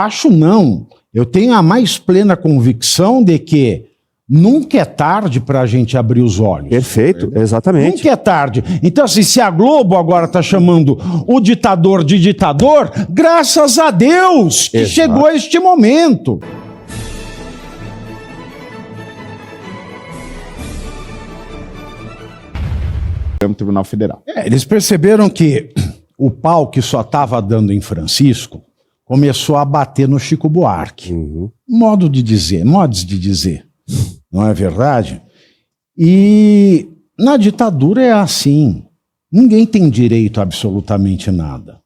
Acho não. Eu tenho a mais plena convicção de que nunca é tarde para a gente abrir os olhos. Perfeito, exatamente. Nunca é tarde. Então, assim, se a Globo agora está chamando o ditador de ditador, graças a Deus que chegou a este momento. Tribunal Federal. Eles perceberam que o pau que só estava dando em Francisco começou a bater no Chico Buarque. Modos de dizer. Não é verdade? E na ditadura é assim. Ninguém tem direito a absolutamente nada.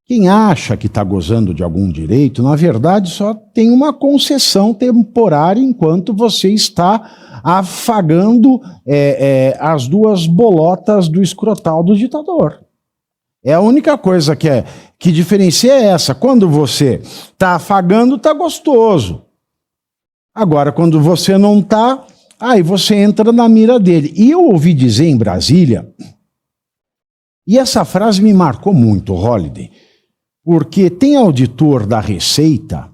Quem acha que está gozando de algum direito, na verdade, só tem uma concessão temporária enquanto você está afagando as duas bolotas do escrotal do ditador. É a única coisa que diferencia é essa. Quando você está afagando, está gostoso. Agora, quando você não está, aí você entra na mira dele. E eu ouvi dizer em Brasília, e essa frase me marcou muito, Holliday, porque tem auditor da Receita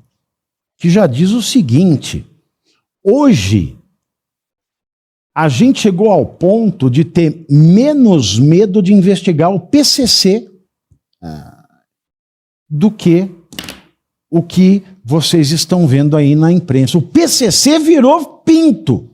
que já diz o seguinte: hoje a gente chegou ao ponto de ter menos medo de investigar o PCC do que o que vocês estão vendo aí na imprensa. O PCC virou pinto.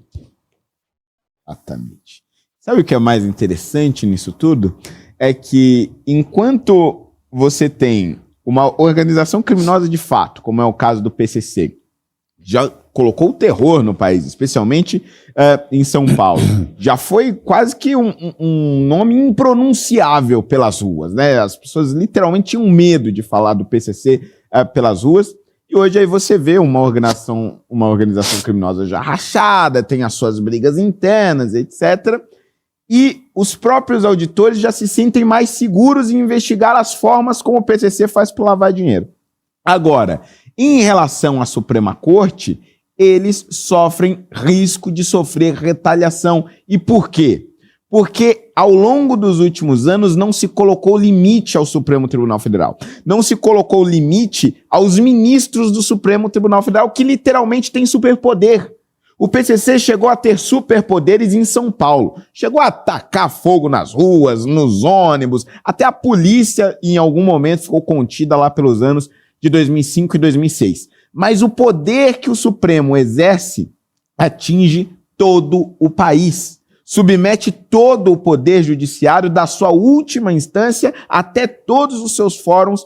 Exatamente. Sabe o que é mais interessante nisso tudo? É que enquanto você tem uma organização criminosa de fato, como é o caso do PCC, já colocou o terror no país, especialmente em São Paulo. Já foi quase que um nome impronunciável pelas ruas, né? As pessoas literalmente tinham medo de falar do PCC pelas ruas. E hoje aí você vê uma organização criminosa já rachada, tem as suas brigas internas, etc. E os próprios auditores já se sentem mais seguros em investigar as formas como o PCC faz para lavar dinheiro. Agora, em relação à Suprema Corte, eles sofrem risco de sofrer retaliação. E por quê? Porque ao longo dos últimos anos não se colocou limite ao Supremo Tribunal Federal. Não se colocou limite aos ministros do Supremo Tribunal Federal, que literalmente têm superpoder. O PCC chegou a ter superpoderes em São Paulo. Chegou a atacar fogo nas ruas, nos ônibus. Até a polícia, em algum momento, ficou contida lá pelos anos de 2005 e 2006. Mas o poder que o Supremo exerce atinge todo o país. Submete todo o poder judiciário da sua última instância até todos os seus fóruns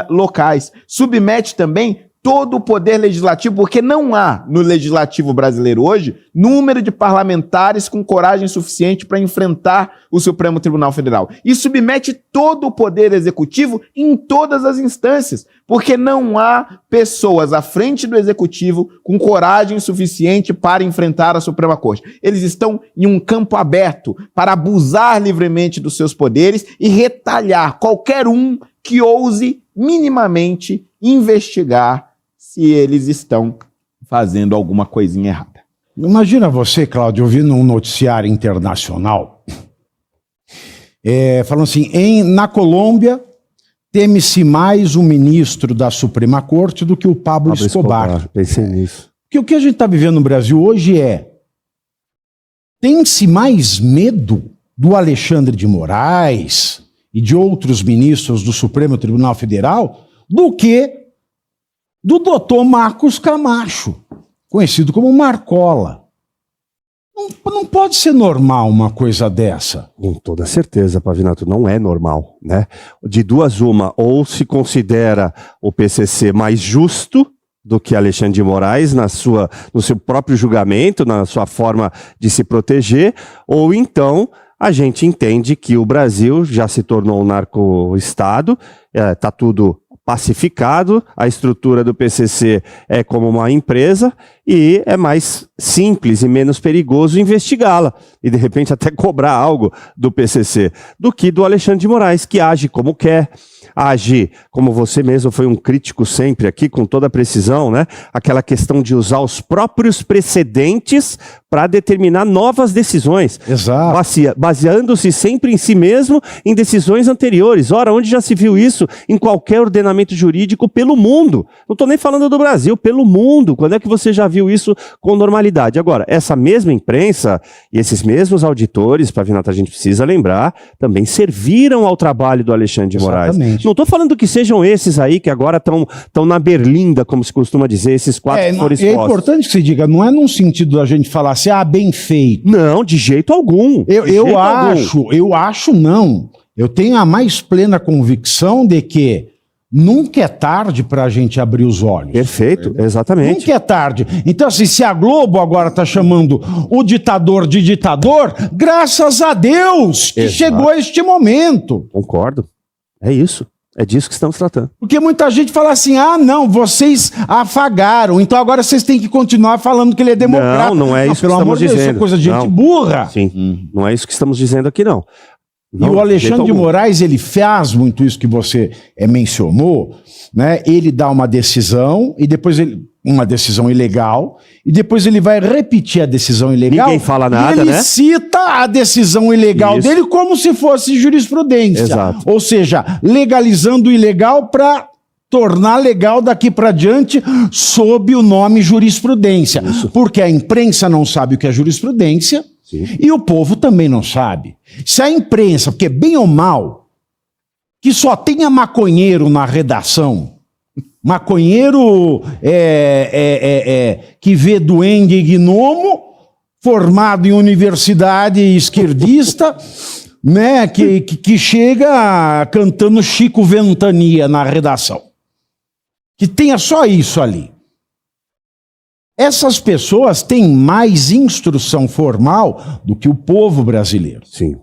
locais. Submete também todo o poder legislativo, porque não há no legislativo brasileiro hoje número de parlamentares com coragem suficiente para enfrentar o Supremo Tribunal Federal. E submete todo o poder executivo em todas as instâncias, porque não há pessoas à frente do executivo com coragem suficiente para enfrentar a Suprema Corte. Eles estão em um campo aberto para abusar livremente dos seus poderes e retalhar qualquer um que ouse minimamente investigar se eles estão fazendo alguma coisinha errada. Imagina você, Cláudio, ouvindo um noticiário internacional, falando assim, na Colômbia teme-se mais o ministro da Suprema Corte do que o Pablo Escobar. Pensei nisso. Porque o que a gente está vivendo no Brasil hoje tem-se mais medo do Alexandre de Moraes e de outros ministros do Supremo Tribunal Federal do que do doutor Marcos Camacho, conhecido como Marcola. Não pode ser normal uma coisa dessa. Com toda certeza, Pavinato, não é normal, né? De duas uma, ou se considera o PCC mais justo do que Alexandre de Moraes no seu próprio julgamento, na sua forma de se proteger, ou então a gente entende que o Brasil já se tornou um narco-estado, está tudo pacificado, a estrutura do PCC é como uma empresa e é mais simples e menos perigoso investigá-la e de repente até cobrar algo do PCC do que do Alexandre de Moraes, que age como quer, age como você mesmo foi um crítico sempre aqui com toda a precisão, né? Aquela questão de usar os próprios precedentes para determinar novas decisões. Exato. Baseando-se sempre em si mesmo em decisões anteriores. Ora, onde já se viu isso em qualquer ordenamento jurídico pelo mundo? Não estou nem falando do Brasil, pelo mundo. Quando é que você já viu isso com normalidade? Agora, essa mesma imprensa e esses mesmos auditores, Pavinato, a gente precisa lembrar, também serviram ao trabalho do Alexandre de Moraes. Exatamente. Não estou falando que sejam esses aí que agora estão na berlinda, como se costuma dizer, esses quatro que foram expostos. É importante que se diga, não é num sentido da gente falar assim, bem feito. Não, de jeito algum. Eu acho não. Eu tenho a mais plena convicção de que nunca é tarde para a gente abrir os olhos. Perfeito, exatamente. Nunca é tarde. Então, assim, se a Globo agora está chamando o ditador de ditador, graças a Deus que Exato. chegou a este momento. Concordo. É isso. É disso que estamos tratando. Porque muita gente fala assim, não, vocês afagaram, então agora vocês têm que continuar falando que ele é democrata. Não é isso que pelo estamos amor de Deus, dizendo. isso é coisa de gente Não. burra. Sim, não é isso que estamos dizendo aqui, não. E o Alexandre de Moraes, ele faz muito isso que você mencionou, né? Ele dá uma decisão, e depois uma decisão ilegal, e depois ele vai repetir a decisão ilegal. Ninguém fala nada, e ele né? cita a decisão ilegal Isso. dele como se fosse jurisprudência. Exato. Ou seja, legalizando o ilegal para tornar legal daqui para diante sob o nome jurisprudência. Isso. Porque a imprensa não sabe o que é jurisprudência, Sim. e o povo também não sabe. Se a imprensa, porque bem ou mal, que só tenha maconheiro na redação, maconheiro que vê duende e gnomo, formado em universidade esquerdista, né, que chega cantando Chico Ventania na redação. Que tenha só isso ali. Essas pessoas têm mais instrução formal do que o povo brasileiro. Sim.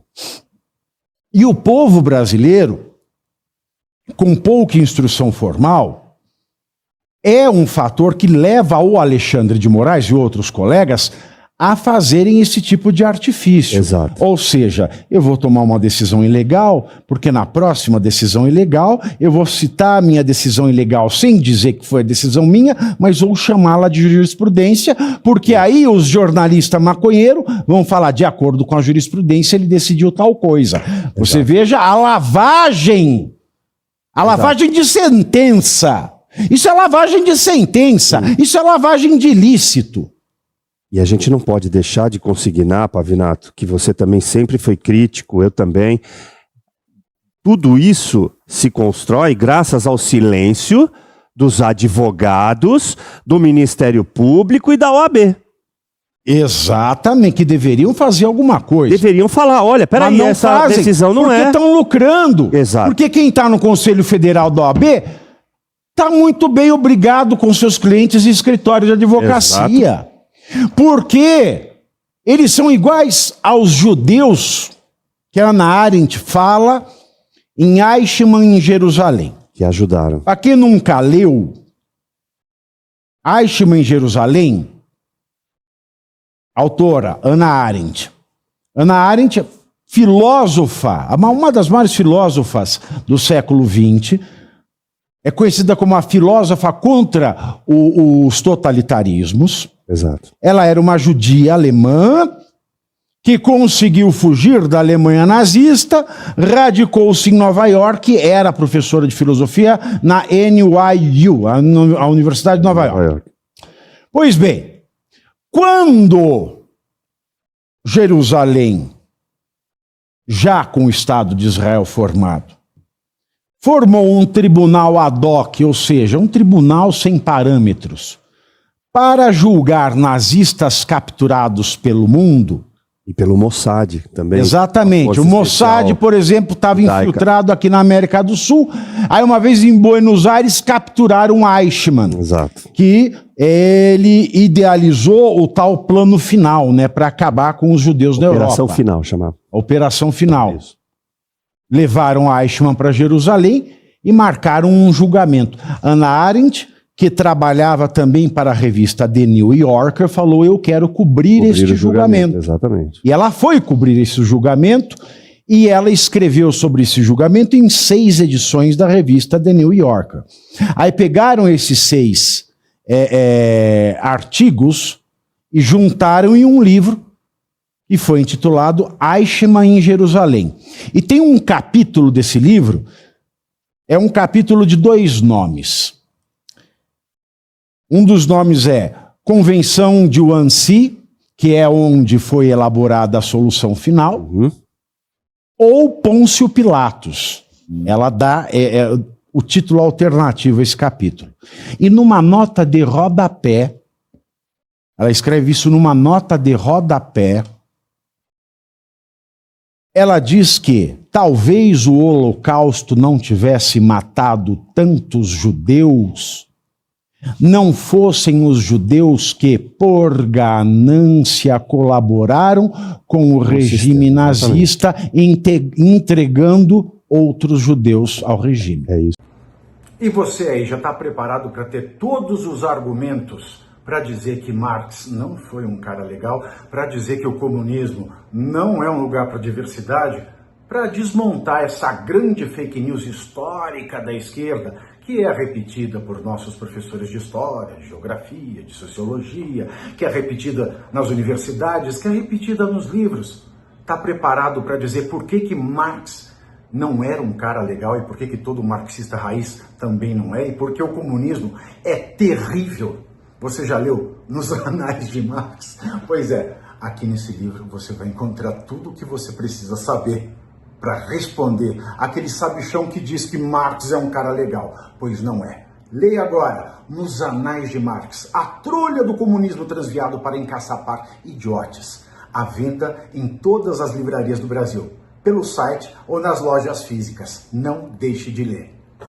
E o povo brasileiro, com pouca instrução formal, é um fator que leva o Alexandre de Moraes e outros colegas a fazerem esse tipo de artifício. Exato. Ou seja, eu vou tomar uma decisão ilegal, porque na próxima decisão ilegal eu vou citar a minha decisão ilegal sem dizer que foi a decisão minha, mas vou chamá-la de jurisprudência, porque aí os jornalistas maconheiros vão falar, de acordo com a jurisprudência, ele decidiu tal coisa. Você veja a lavagem de sentença. Isso é lavagem de sentença, isso é lavagem de ilícito. E a gente não pode deixar de consignar, Pavinato, que você também sempre foi crítico, eu também. Tudo isso se constrói graças ao silêncio dos advogados, do Ministério Público e da OAB. Exatamente, que deveriam fazer alguma coisa. Deveriam falar, olha, peraí, não essa fazem, decisão não porque é... estão lucrando. Exato. Porque quem está no Conselho Federal da OAB está muito bem obrigado com seus clientes e escritórios de advocacia. Exato. Porque eles são iguais aos judeus que a Hannah Arendt fala em Eichmann, em Jerusalém. Que ajudaram. Para quem nunca leu Eichmann em Jerusalém, autora Hannah Arendt. Hannah Arendt, filósofa, uma das maiores filósofas do século XX, é conhecida como a filósofa contra os totalitarismos. Exato. Ela era uma judia alemã que conseguiu fugir da Alemanha nazista, radicou-se em Nova York, era professora de filosofia na NYU, a Universidade de Nova York. Pois bem, quando Jerusalém, já com o Estado de Israel formado, formou um tribunal ad hoc, ou seja, um tribunal sem parâmetros, para julgar nazistas capturados pelo mundo. E pelo Mossad também. Exatamente. O Mossad, por exemplo, estava infiltrado aqui na América do Sul. Aí uma vez em Buenos Aires capturaram Eichmann. Exato. Que ele idealizou o tal plano final, né, para acabar com os judeus na Europa. Operação Final, chamava. Operação Final. Isso. Levaram Eichmann para Jerusalém e marcaram um julgamento. Hannah Arendt, que trabalhava também para a revista The New Yorker, falou, eu quero cobrir este julgamento. Exatamente. E ela foi cobrir esse julgamento e ela escreveu sobre esse julgamento em 6 edições da revista The New Yorker. Aí pegaram esses 6 artigos e juntaram em um livro e foi intitulado Eichmann em Jerusalém. E tem um capítulo desse livro, é um capítulo de 2 nomes. Um dos nomes é Convenção de Wannsee, que é onde foi elaborada a solução final, ou Pôncio Pilatos. Ela dá o título alternativo a esse capítulo. E numa nota de rodapé, ela escreve isso numa nota de rodapé, ela diz que talvez o Holocausto não tivesse matado tantos judeus, não fossem os judeus que, por ganância, colaboraram com o regime nazista, entregando outros judeus ao regime. É isso. E você aí já está preparado para ter todos os argumentos para dizer que Marx não foi um cara legal, para dizer que o comunismo não é um lugar para diversidade, para desmontar essa grande fake news histórica da esquerda, que é repetida por nossos professores de história, de geografia, de sociologia, que é repetida nas universidades, que é repetida nos livros. Está preparado para dizer por que Marx não era um cara legal e por que todo marxista raiz também não é, e por que o comunismo é terrível? Você já leu Nos Anais de Marx? Pois é, aqui nesse livro você vai encontrar tudo o que você precisa saber para responder aquele sabichão que diz que Marx é um cara legal, pois não é. Leia agora Nos Anais de Marx, a trolha do comunismo transviado para encaçapar idiotes, à venda em todas as livrarias do Brasil, pelo site ou nas lojas físicas. Não deixe de ler.